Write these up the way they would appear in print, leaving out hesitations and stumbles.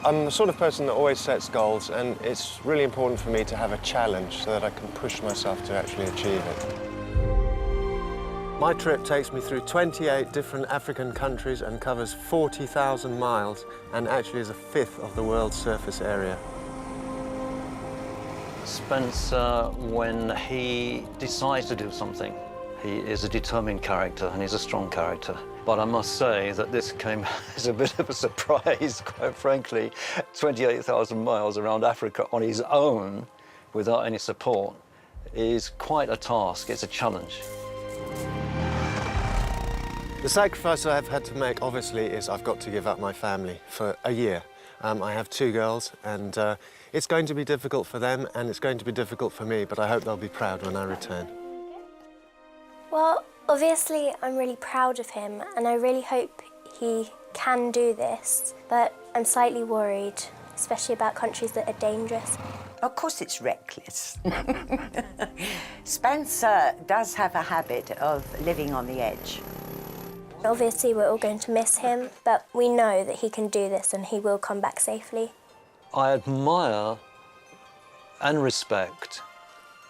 I'm the sort of person that always sets goals, and it's really important for me to have a challenge so that I can push myself to actually achieve it. My trip takes me through 28 different African countries and covers 40,000 miles, and actually is a fifth of the world's surface area. Spencer, when he decides to do something, he is a determined character and he's a strong character. But I must say that this came as a bit of a surprise, quite frankly. 28,000 miles around Africa on his own, without any support, is quite a task. It's a challenge. The sacrifice I've had to make, obviously, is I've got to give up my family for a year. I have 2 girls, and it's going to be difficult for them, and it's going to be difficult for me, but I hope they'll be proud when I return. Well, obviously, I'm really proud of him, and I really hope he can do this, but I'm slightly worried, especially about countries that are dangerous. Of course it's reckless. Spencer does have a habit of living on the edge. Obviously, we're all going to miss him, but we know that he can do this and he will come back safely. I admire and respect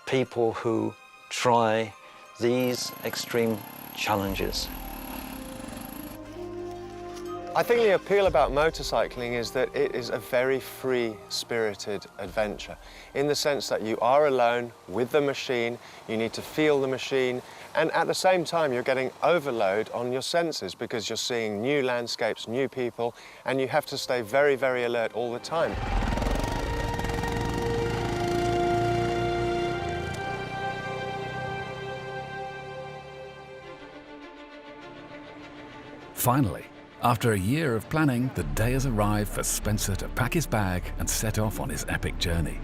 people who try these extreme challenges. I think the appeal about motorcycling is that it is a very free-spirited adventure, in the sense that you are alone with the machine, you need to feel the machine, and at the same time you're getting overload on your senses because you're seeing new landscapes, new people, and you have to stay very, very alert all the time. Finally, after a year of planning, the day has arrived for Spencer to pack his bag and set off on his epic journey.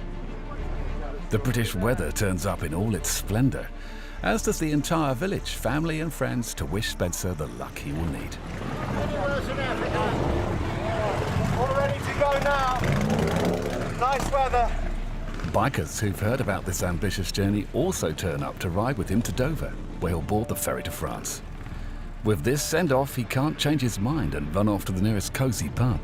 The British weather turns up in all its splendour, as does the entire village, family and friends, to wish Spencer the luck he will need. All ready to go now. Nice weather. Bikers who've heard about this ambitious journey also turn up to ride with him to Dover, where he'll board the ferry to France. With this send-off, he can't change his mind and run off to the nearest cosy pub.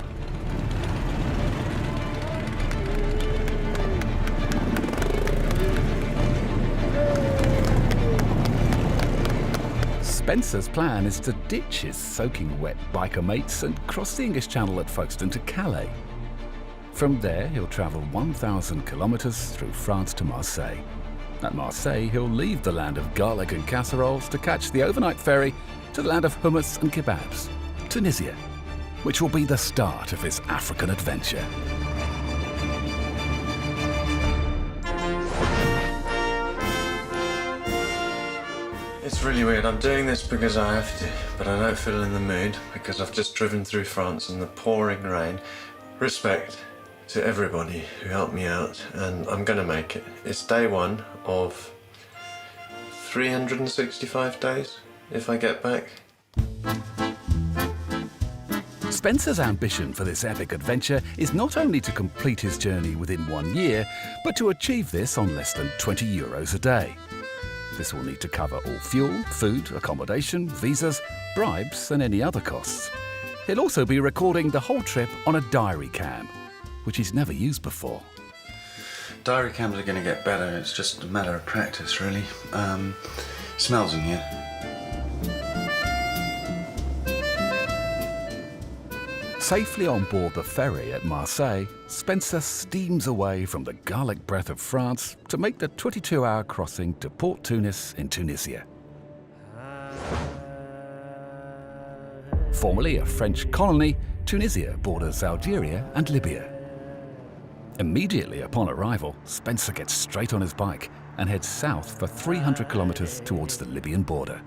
Spencer's plan is to ditch his soaking wet biker mates and cross the English Channel at Folkestone to Calais. From there, he'll travel 1,000 kilometres through France to Marseille. At Marseille, he'll leave the land of garlic and casseroles to catch the overnight ferry to the land of hummus and kebabs, Tunisia, which will be the start of his African adventure. It's really weird. I'm doing this because I have to, but I don't feel in the mood because I've just driven through France in the pouring rain. Respect to everybody who helped me out, and I'm gonna make it. It's day 1 of 365 days. If I get back. Spencer's ambition for this epic adventure is not only to complete his journey within 1 year, but to achieve this on less than €20 a day. This will need to cover all fuel, food, accommodation, visas, bribes and any other costs. He'll also be recording the whole trip on a diary cam, which he's never used before. Diary cams are going to get better, it's just a matter of practice really. Smells in here. Safely on board the ferry at Marseille, Spencer steams away from the garlic breath of France to make the 22-hour crossing to Port Tunis in Tunisia. Formerly a French colony, Tunisia borders Algeria and Libya. Immediately upon arrival, Spencer gets straight on his bike and heads south for 300 kilometres towards the Libyan border.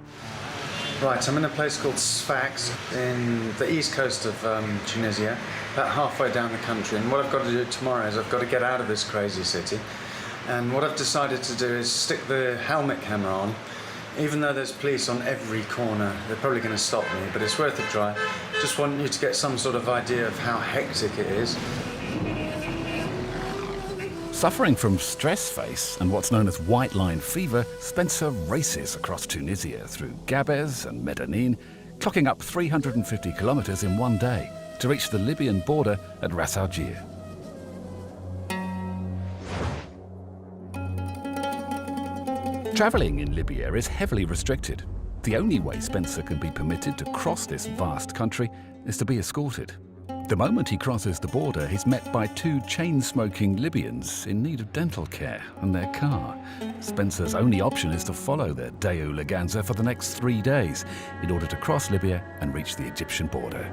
Right, I'm in a place called Sfax in the east coast of Tunisia, about halfway down the country, and what I've got to do tomorrow is I've got to get out of this crazy city, and what I've decided to do is stick the helmet camera on. Even though there's police on every corner, they're probably going to stop me, but it's worth a try. Just want you to get some sort of idea of how hectic it is. Suffering from stress face and what's known as white line fever, Spencer races across Tunisia through Gabes and Medellin, clocking up 350 kilometres in 1 day, to reach the Libyan border at Ras Al Jir. Travelling in Libya is heavily restricted. The only way Spencer can be permitted to cross this vast country is to be escorted. The moment he crosses the border, he's met by two chain-smoking Libyans in need of dental care and their car. Spencer's only option is to follow their Deu Leganza for the next 3 days in order to cross Libya and reach the Egyptian border.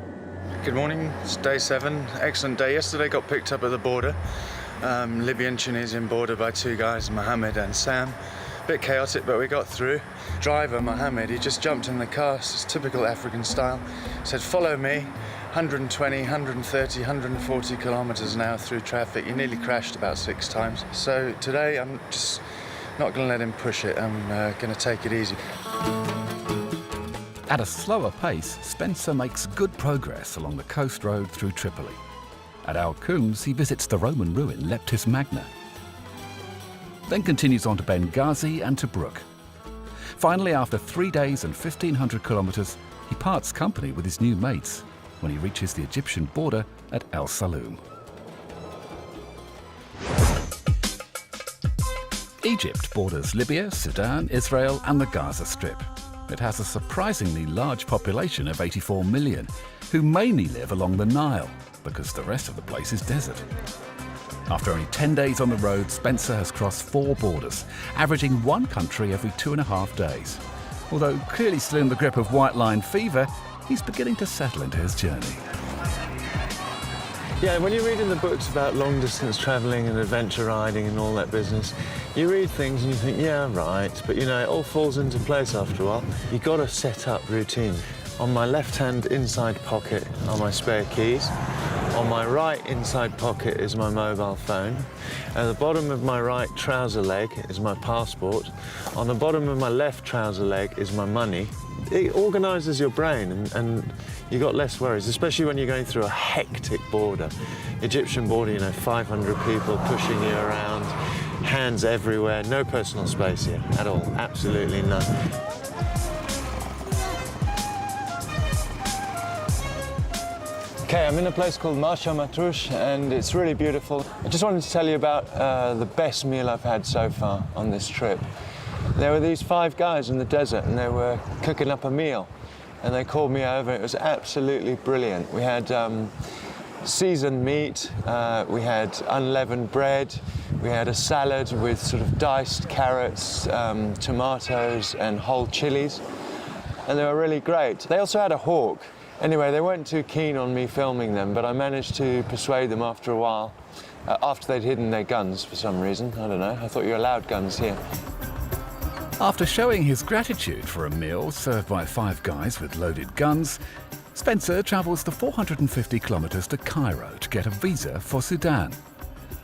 Good morning, it's day 7. Excellent day. Yesterday got picked up at the border, Libyan-Tunisian border, by two guys, Mohammed and Sam. Bit chaotic, but we got through. Driver, Mohammed, he just jumped in the car, it's typical African style. Said, follow me, 120, 130, 140 kilometers an hour through traffic. He nearly crashed about 6 times. So today I'm just not gonna let him push it. I'm gonna take it easy. At a slower pace, Spencer makes good progress along the coast road through Tripoli. At Al Khums, he visits the Roman ruin Leptis Magna, then continues on to Benghazi and Tobruk. Finally, after 3 days and 1,500 kilometers, he parts company with his new mates when he reaches the Egyptian border at El Saloum. Egypt borders Libya, Sudan, Israel and the Gaza Strip. It has a surprisingly large population of 84 million, who mainly live along the Nile, because the rest of the place is desert. After only 10 days on the road, Spencer has crossed 4 borders, averaging one country every 2.5 days. Although clearly still in the grip of white line fever, he's beginning to settle into his journey. Yeah, when you read in the books about long-distance travelling and adventure riding and all that business, you read things and you think, yeah, right, but you know, it all falls into place after a while. You've got to set up routine. On my left-hand inside pocket are my spare keys. On my right inside pocket is my mobile phone. At the bottom of my right trouser leg is my passport. On the bottom of my left trouser leg is my money. It organises your brain and you got less worries, especially when you're going through a hectic border. Egyptian border, you know, 500 people pushing you around, hands everywhere, no personal space here at all, absolutely none. Okay, I'm in a place called Marsha Matrush and it's really beautiful. I just wanted to tell you about the best meal I've had so far on this trip. There were these 5 guys in the desert and they were cooking up a meal and they called me over. It was absolutely brilliant. We had seasoned meat, we had unleavened bread, we had a salad with sort of diced carrots, tomatoes and whole chilies, and they were really great. They also had a hawk. Anyway, they weren't too keen on me filming them, but I managed to persuade them after a while, after they'd hidden their guns for some reason. I don't know, I thought you're allowed guns here. After showing his gratitude for a meal served by 5 guys with loaded guns, Spencer travels the 450 kilometers to Cairo to get a visa for Sudan.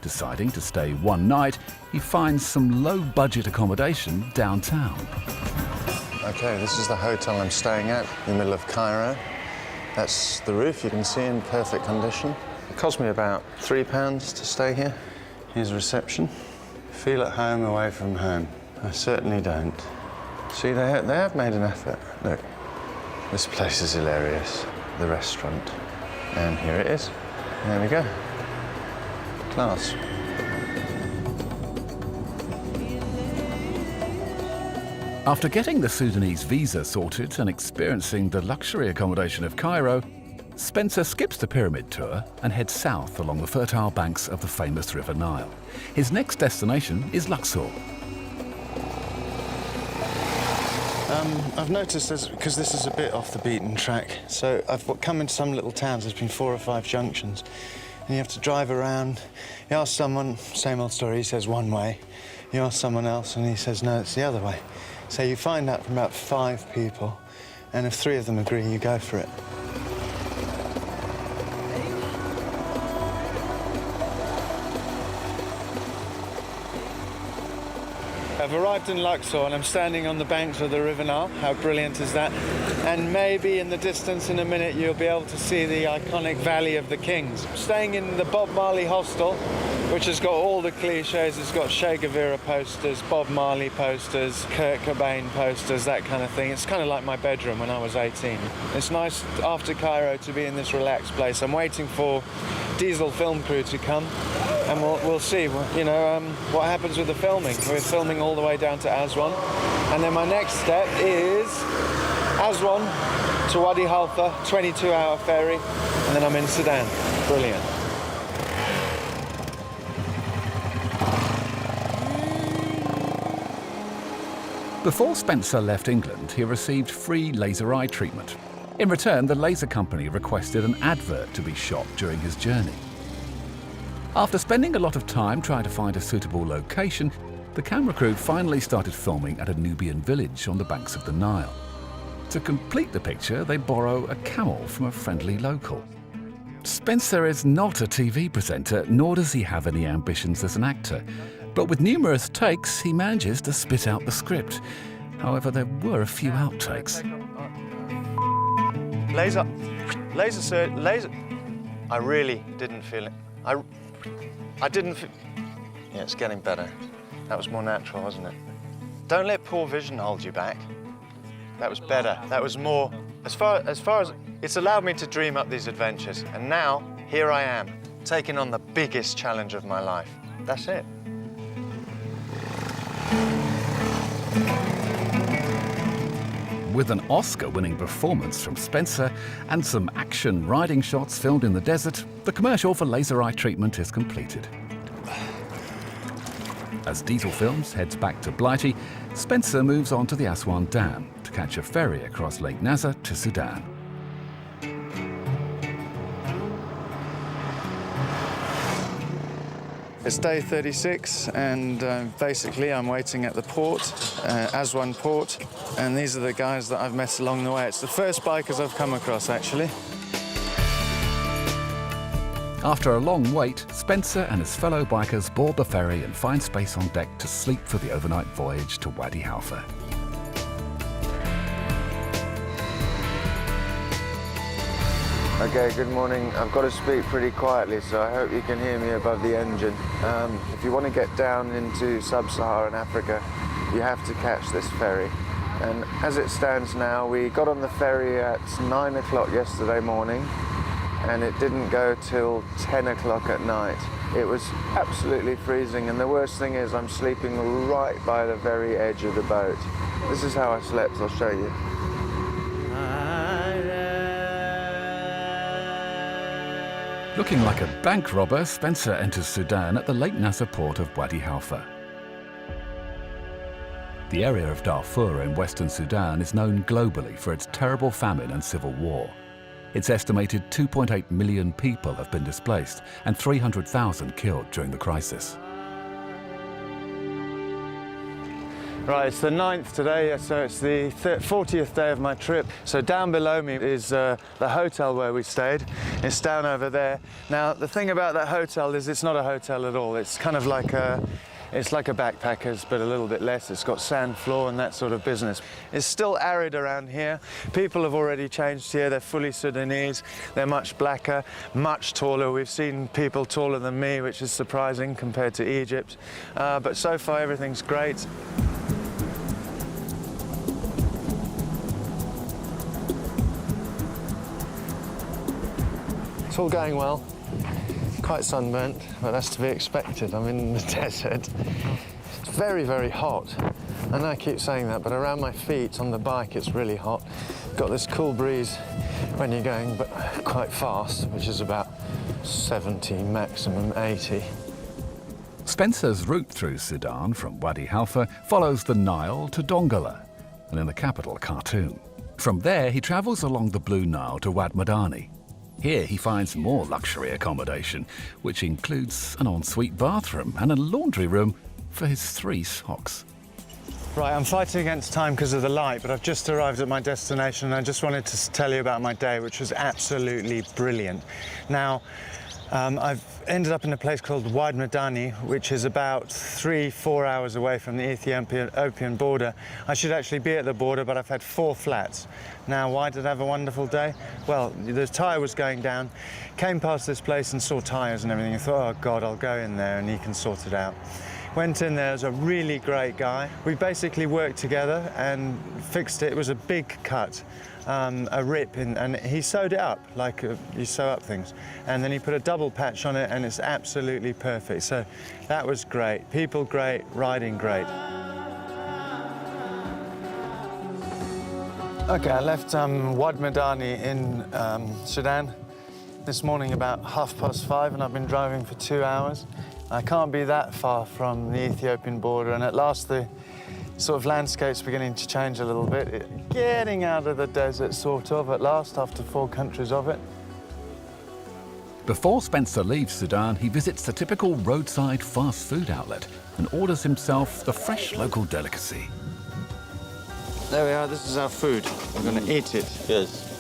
Deciding to stay one night, he finds some low-budget accommodation downtown. Okay, this is the hotel I'm staying at, in the middle of Cairo. That's the roof, you can see, in perfect condition. It cost me about £3 to stay here. Here's reception. Feel at home away from home. I certainly don't. See, they have made an effort. Look, this place is hilarious. The restaurant. And here it is. There we go. Class. After getting the Sudanese visa sorted and experiencing the luxury accommodation of Cairo, Spencer skips the pyramid tour and heads south along the fertile banks of the famous River Nile. His next destination is Luxor. I've noticed this, because this is a bit off the beaten track, so I've come into some little towns, there's been 4 or 5 junctions, and you have to drive around. You ask someone, same old story, he says one way. You ask someone else and he says, no, it's the other way. So you find out from about 5 people, and if 3 of them agree, you go for it. I've arrived in Luxor and I'm standing on the banks of the River Nile. How brilliant is that? And maybe in the distance in a minute you'll be able to see the iconic Valley of the Kings. I'm staying in the Bob Marley hostel which has got all the cliches. It's got Che Guevara posters, Bob Marley posters, Kurt Cobain posters, that kind of thing. It's kind of like my bedroom when I was 18. It's nice after Cairo to be in this relaxed place. I'm waiting for Diesel film crew to come, and we'll see, you know, what happens with the filming. We're filming all the way down to Aswan, and then my next step is Aswan to Wadi Halfa, 22-hour ferry, and then I'm in Sudan. Brilliant. Before Spencer left England, he received free laser eye treatment. In return, the laser company requested an advert to be shot during his journey. After spending a lot of time trying to find a suitable location, the camera crew finally started filming at a Nubian village on the banks of the Nile. To complete the picture, they borrow a camel from a friendly local. Spencer is not a TV presenter, nor does he have any ambitions as an actor. But with numerous takes, he manages to spit out the script. However, there were a few outtakes. Laser. I really didn't feel it. I didn't feel... Yeah, it's getting better. That was more natural, wasn't it? Don't let poor vision hold you back. That was better. That was more... As far as... It's allowed me to dream up these adventures. And now, here I am, taking on the biggest challenge of my life. That's it. With an Oscar-winning performance from Spencer and some action riding shots filmed in the desert, the commercial for laser eye treatment is completed. As Diesel Films heads back to Blighty, Spencer moves on to the Aswan Dam to catch a ferry across Lake Nasser to Sudan. It's day 36, and basically I'm waiting at the port, Aswan port, and these are the guys that I've met along the way. It's the first bikers I've come across, actually. After a long wait, Spencer and his fellow bikers board the ferry and find space on deck to sleep for the overnight voyage to Wadi Halfa. Okay, good morning. I've got to speak pretty quietly, so I hope you can hear me above the engine. If you want to get down into sub-Saharan Africa, you have to catch this ferry. And as it stands now, we got on the ferry at 9 o'clock yesterday morning, and it didn't go till 10 o'clock at night. It was absolutely freezing, and the worst thing is I'm sleeping right by the very edge of the boat. This is how I slept, I'll show you. Looking like a bank robber, Spencer enters Sudan at the Lake Nasser port of Wadi Halfa. The area of Darfur in western Sudan is known globally for its terrible famine and civil war. It's estimated 2.8 million people have been displaced and 300,000 killed during the crisis. Right, it's the 9th today, so it's the 40th day of my trip. So down below me is the hotel where we stayed. It's down over there. Now, the thing about that hotel is it's not a hotel at all. It's kind of like it's like a backpacker's, but a little bit less. It's got sand floor and that sort of business. It's still arid around here. People have already changed here. They're fully Sudanese. They're much blacker, much taller. We've seen people taller than me, which is surprising compared to Egypt. But so far, everything's great. It's all going well. Quite sunburnt, but that's to be expected. I'm in the desert. It's very, very hot. And I keep saying that, but around my feet on the bike, it's really hot. Got this cool breeze when you're going but quite fast, which is about 70, maximum 80. Spencer's route through Sudan from Wadi Halfa follows the Nile to Dongola, and in the capital, Khartoum. From there, he travels along the Blue Nile to Wad Madani. Here he finds more luxury accommodation, which includes an ensuite bathroom and a laundry room for his 3 socks. Right, I'm fighting against time because of the light, but I've just arrived at my destination and I just wanted to tell you about my day, which was absolutely brilliant. Now, I've ended up in a place called Wad Madani, which is about 3-4 hours away from the Ethiopian border. I should actually be at the border, but I've had 4 flats. Now, why did I have a wonderful day? Well, the tyre was going down, came past this place and saw tyres and everything. I thought, oh God, I'll go in there and he can sort it out. Went in there, there's a really great guy. We basically worked together and fixed it. It was a big cut. A rip in, and he sewed it up like you sew up things, and then he put a double patch on it and it's absolutely perfect. So that was great. People great, riding great. Okay, I left Wad Madani in Sudan this morning about 5:30, and I've been driving for 2 hours. I can't be that far from the Ethiopian border, and at last the sort of landscape's beginning to change a little bit. Getting out of the desert, sort of, at last, after 4 countries of it. Before Spencer leaves Sudan, he visits the typical roadside fast food outlet and orders himself the fresh local delicacy. There we are, this is our food. We're going to eat it. Yes.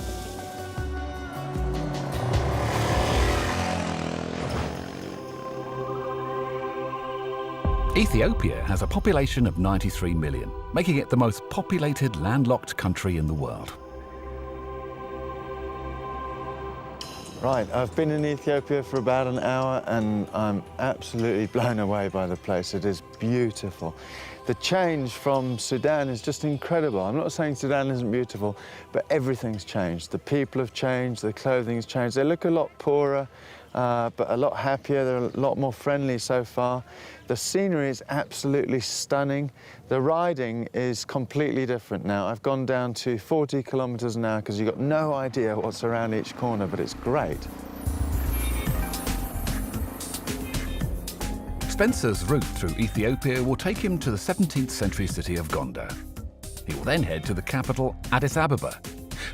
Ethiopia has a population of 93 million, making it the most populated landlocked country in the world. Right, I've been in Ethiopia for about an hour and I'm absolutely blown away by the place. It is beautiful. The change from Sudan is just incredible. I'm not saying Sudan isn't beautiful, but everything's changed. The people have changed, the clothing's changed. They look a lot poorer, but a lot happier. They're a lot more friendly so far. The scenery is absolutely stunning. The riding is completely different now. I've gone down to 40 kilometers an hour because you've got no idea what's around each corner, but it's great. Spencer's route through Ethiopia will take him to the 17th century city of Gondar. He will then head to the capital, Addis Ababa.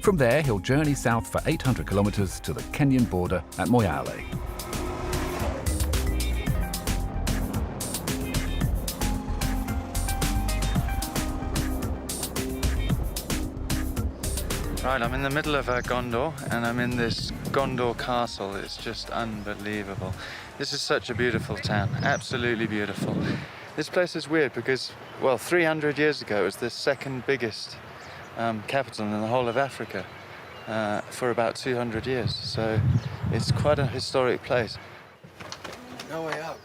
From there, he'll journey south for 800 kilometers to the Kenyan border at Moyale. Right, I'm in the middle of Gondar, and I'm in this Gondar castle. It's just unbelievable. This is such a beautiful town, absolutely beautiful. This place is weird because, well, 300 years ago it was the second biggest capital in the whole of Africa for about 200 years. So it's quite a historic place. No way up.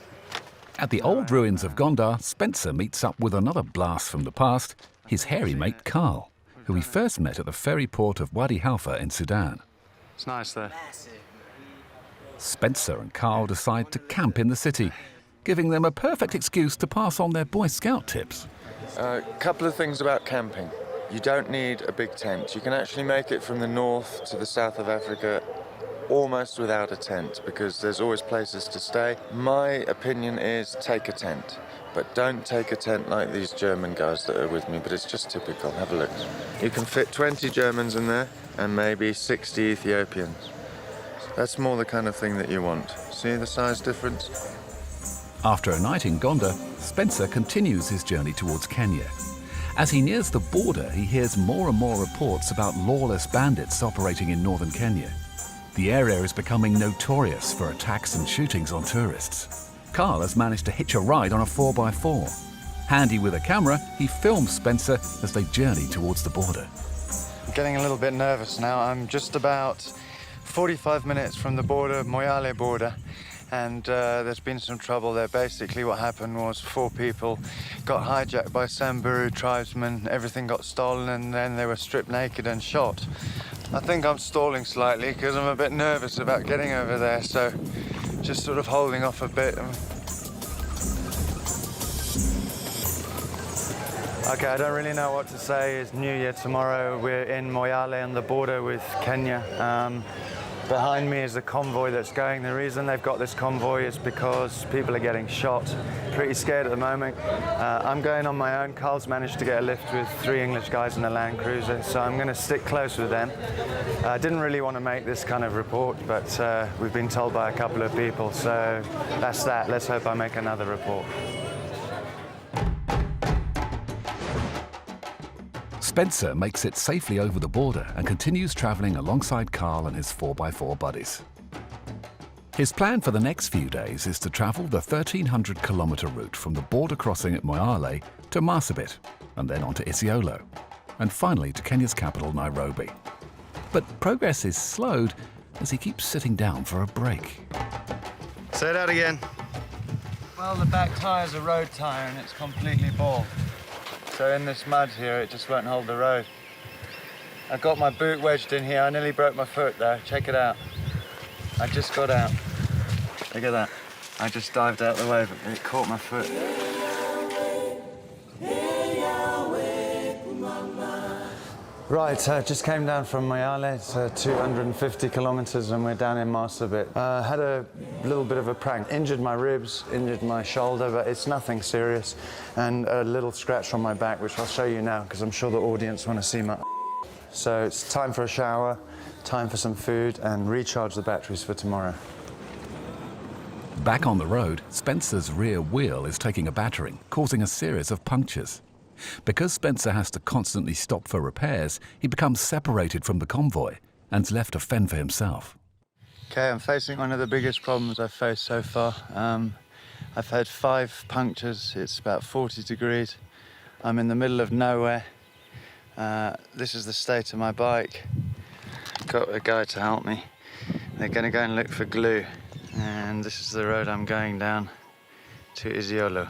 At the old ruins of Gondar, Spencer meets up with another blast from the past, his hairy mate Carl, who he first met at the ferry port of Wadi Halfa in Sudan. It's nice there. Spencer and Carl decide to camp in the city, giving them a perfect excuse to pass on their Boy Scout tips. A couple of things about camping. You don't need a big tent. You can actually make it from the north to the south of Africa almost without a tent because there's always places to stay. My opinion is take a tent, but don't take a tent like these German guys that are with me, but it's just typical. Have a look. You can fit 20 Germans in there and maybe 60 Ethiopians. That's more the kind of thing that you want. See the size difference? After a night in Gondar, Spencer continues his journey towards Kenya. As he nears the border, he hears more and more reports about lawless bandits operating in northern Kenya. The area is becoming notorious for attacks and shootings on tourists. Carl has managed to hitch a ride on a 4x4. Handy with a camera, he films Spencer as they journey towards the border. I'm getting a little bit nervous now. I'm just about 45 minutes from the border, Moyale border, and there's been some trouble there. Basically what happened was 4 people got hijacked by Samburu tribesmen, everything got stolen, and then they were stripped naked and shot. I think I'm stalling slightly because I'm a bit nervous about getting over there, so just sort of holding off a bit. Okay, I don't really know what to say. It's New Year tomorrow. We're in Moyale on the border with Kenya. Behind me is the convoy that's going. The reason they've got this convoy is because people are getting shot. Pretty scared at the moment. I'm going on my own. Carl's managed to get a lift with 3 English guys in a Land Cruiser, so I'm going to stick close with them. I didn't really want to make this kind of report, but we've been told by a couple of people, so that's that. Let's hope I make another report. Spencer makes it safely over the border and continues travelling alongside Carl and his 4x4 buddies. His plan for the next few days is to travel the 1,300-kilometre route from the border crossing at Moyale to Marsabit, and then on to Isiolo, and finally to Kenya's capital, Nairobi. But progress is slowed as he keeps sitting down for a break. Say that again. Well, the back tyre's a road tyre and it's completely bald. So in this mud here, it just won't hold the road. I got my boot wedged in here. I nearly broke my foot though. Check it out. I just got out. Look at that. I just dived out the way, but it caught my foot. Right, just came down from Moyale. It's 250 kilometers and we're down in Marsabit. Had a little bit of a prank. Injured my ribs, injured my shoulder, but it's nothing serious. And a little scratch on my back, which I'll show you now, because I'm sure the audience want to see my... So it's time for a shower, time for some food, and recharge the batteries for tomorrow. Back on the road, Spencer's rear wheel is taking a battering, causing a series of punctures. Because Spencer has to constantly stop for repairs, he becomes separated from the convoy and's left to fend for himself. Okay, I'm facing one of the biggest problems I've faced so far. I've had 5 punctures. It's about 40 degrees. I'm in the middle of nowhere. This is the state of my bike. Got a guy to help me. They're going to go and look for glue. And this is the road I'm going down to Isiolo.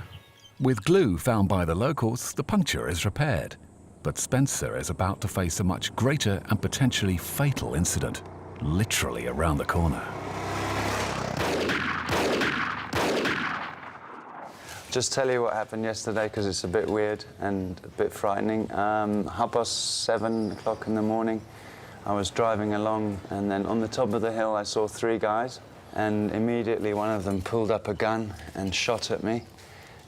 With glue found by the locals, the puncture is repaired. But Spencer is about to face a much greater and potentially fatal incident, literally around the corner. Just tell you what happened yesterday, because it's a bit weird and a bit frightening. 7 o'clock in the morning, I was driving along, and then on the top of the hill I saw 3 guys, and immediately one of them pulled up a gun and shot at me.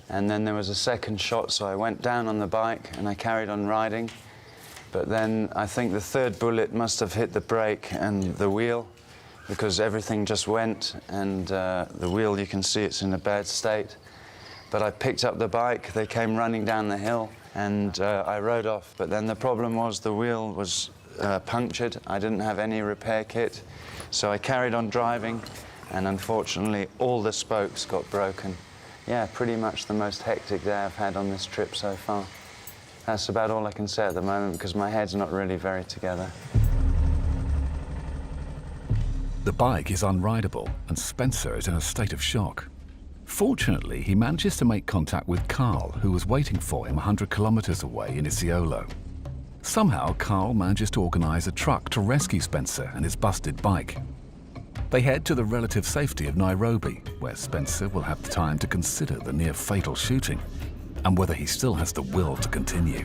And then there was a second shot, so I went down on the bike and I carried on riding. But then I think the third bullet must have hit the brake and the wheel, because everything just went, and the wheel, you can see it's in a bad state. But I picked up the bike, they came running down the hill, and I rode off. But then the problem was the wheel was punctured. I didn't have any repair kit, so I carried on driving, and unfortunately all the spokes got broken. Yeah, pretty much the most hectic day I've had on this trip so far. That's about all I can say at the moment, because my head's not really very together. The bike is unrideable, and Spencer is in a state of shock. Fortunately, he manages to make contact with Carl, who was waiting for him 100 kilometers away in Isiolo. Somehow, Carl manages to organize a truck to rescue Spencer and his busted bike. They head to the relative safety of Nairobi, where Spencer will have the time to consider the near-fatal shooting and whether he still has the will to continue.